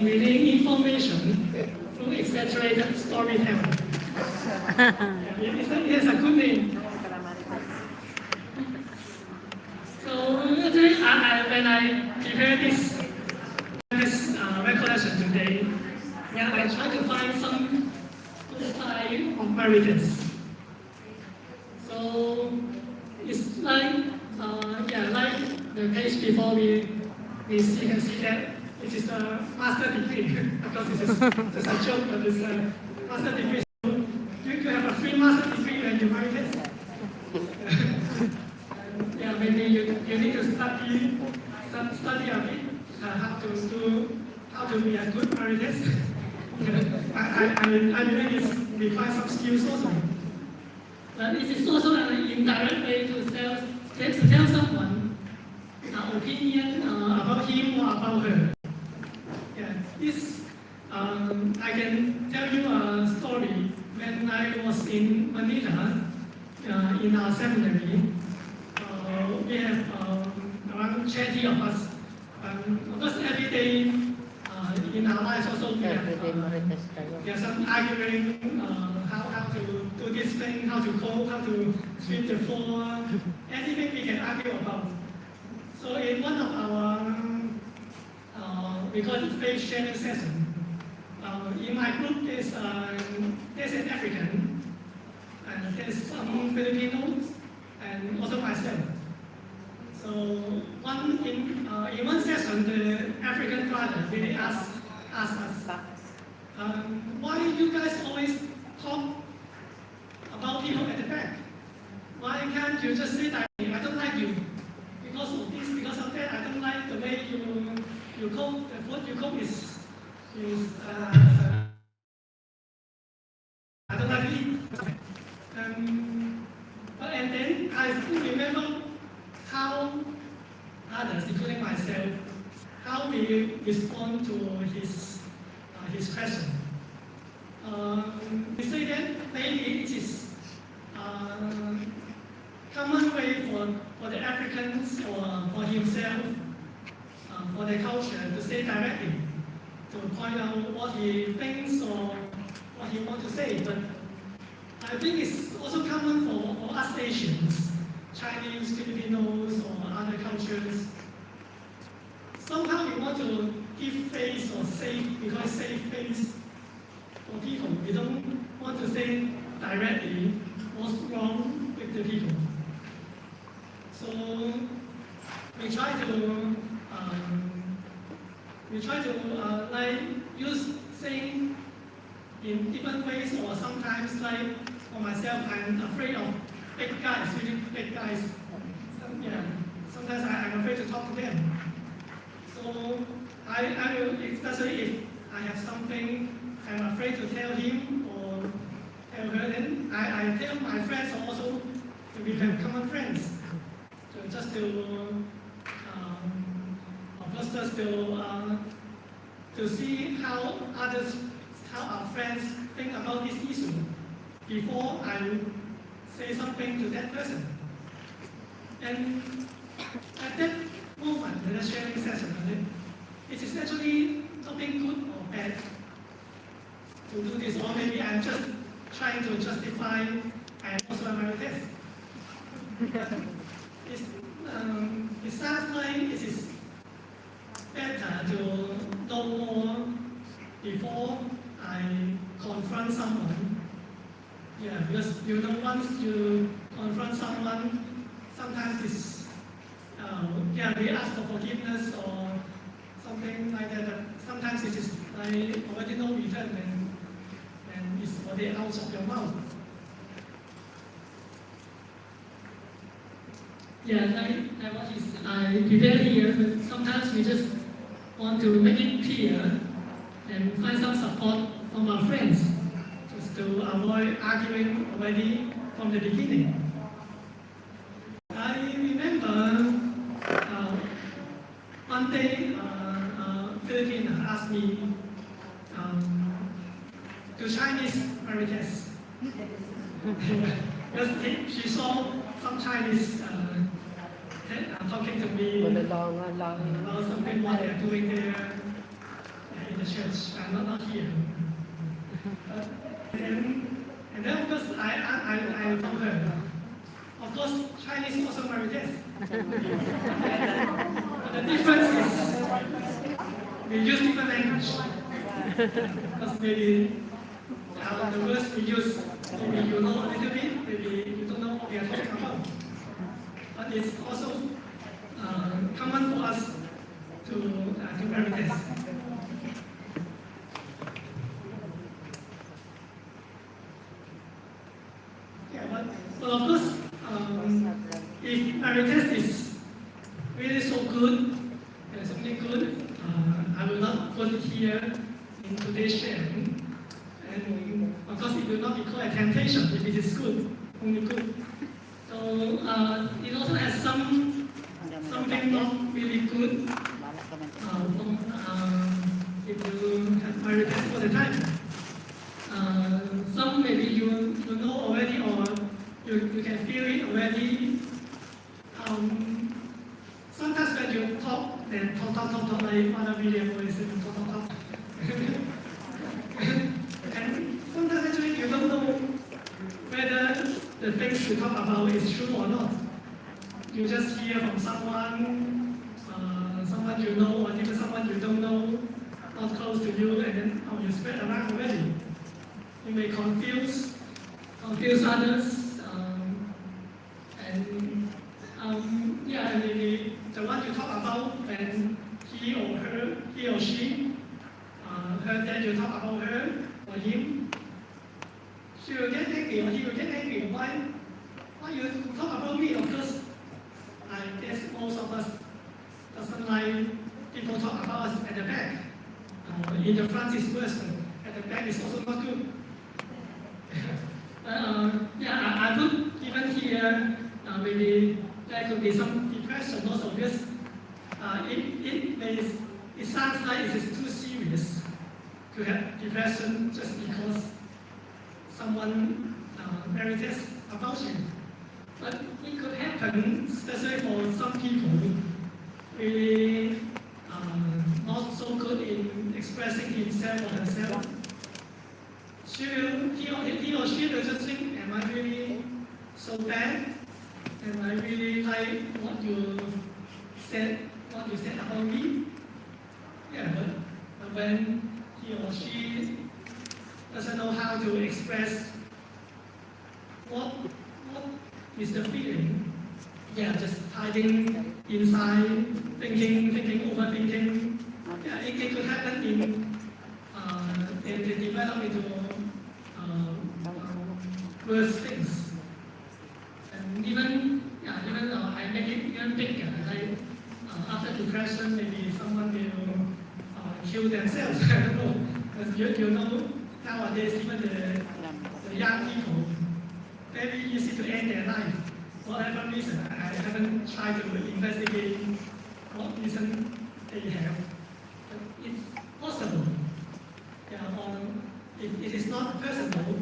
reading information through exaggerated storytelling. It's a good name. So actually, when I prepare this recollection today, I try to find some good style of marriages. So it's like like the page before we can see that it is a master degree because this is just a joke, but it's a master degree. So you have a free master degree when you marry this. Maybe you need to study a bit how to be a good marriage. I believe it requires some skills also. But it is also an indirect way to tell someone an opinion about him or about her. I can tell you a story. When I was in Manila, in our seminary, we have around 20 of us. Of course, every day in our lives also we have some arguing, how to do this thing, how to cook, how to sweep the floor, anything we can argue about. So in one of our, we call it faith sharing session, in my group there's an African, and there's some Filipinos, and also myself. So in one session, the African brother really asked us, why you guys always talk about people at the back? Why can't you just say that I don't like you because of this, because of that? I don't like the way you cook. The food you cook is I don't like to eat. And then I still remember how others, including myself, how we respond to his question. We say that maybe it is common way for the Africans or for himself, for the culture to say directly, to point out what he thinks or what he wants to say. But I think it's also common for us Asians, Chinese, Filipinos, or other cultures. Somehow we want to give face or save face for people. We don't want to say directly what's wrong with the people. So we try to like use saying in different ways, or sometimes like for myself, I'm afraid of big guys, really big guys. Sometimes I'm afraid to talk to them. So I will, especially if I have something I'm afraid to tell him or tell her, then I tell my friends also, we have common friends. So just to see how our friends think about this issue before I say something to that person. And at that moment, in the sharing session, it is actually nothing good or bad to do this, or maybe I'm just trying to justify I'm also a marriage. It sounds like it is better to know more before I confront someone. Because once you confront someone, sometimes it's we ask for forgiveness or something like that. But sometimes it is like already no return, and it's already out of your mouth. Like what I prepared here, but sometimes we just want to make it clear and find some support from our friends, just to avoid arguing already from the beginning. I remember one day a Filipino asked me to Chinese marriages. Because she saw some Chinese talking to me about something what they are doing there in the the church. I'm not here. And then of course I told her, of course Chinese also marites. But the difference is we use different language. Because maybe the words we use, maybe you know a little bit, maybe you don't know what we are talking about. But it's also common for us to marites. But of course, if marites is really so good, something good, I will not put it here in today's sharing. And of course, it will not be called a temptation if it is good, only good. So it also has something not really good if you have marites all the time. Some maybe you know already, or you can feel it already. Sometimes when you talk, then talk like Father William always said, talk. And sometimes actually you don't know whether the things you talk about is true or not. You just hear from someone you know, or even someone you don't know, not close to you, and then you spread around already. You may confuse others, and maybe the one you talk about when he or she heard that you talk about her or him, she will get angry or he will get angry. Why you talk about me? Of course, I guess most of us doesn't like people talk about us at the back. In the front is worse, but at the back is also not good. I put even here, maybe there could be some depression also, because it sounds like it is too serious to have depression just because someone marites about you. But it could happen, especially for some people, really not so good in expressing himself or herself. He or she will just think, am I really so bad? Am I really like what you said about me? Yeah, but when he or she doesn't know how to express what is the feeling, just hiding inside, thinking, overthinking. Yeah, it could happen in they develop into worse things. And even I make it even bigger. Like after depression, maybe someone will kill themselves. I don't know. Because you know nowadays even the young people, very easy to end their life. Whatever reason, I haven't tried to investigate what reason they have. But it's possible. It is not personal.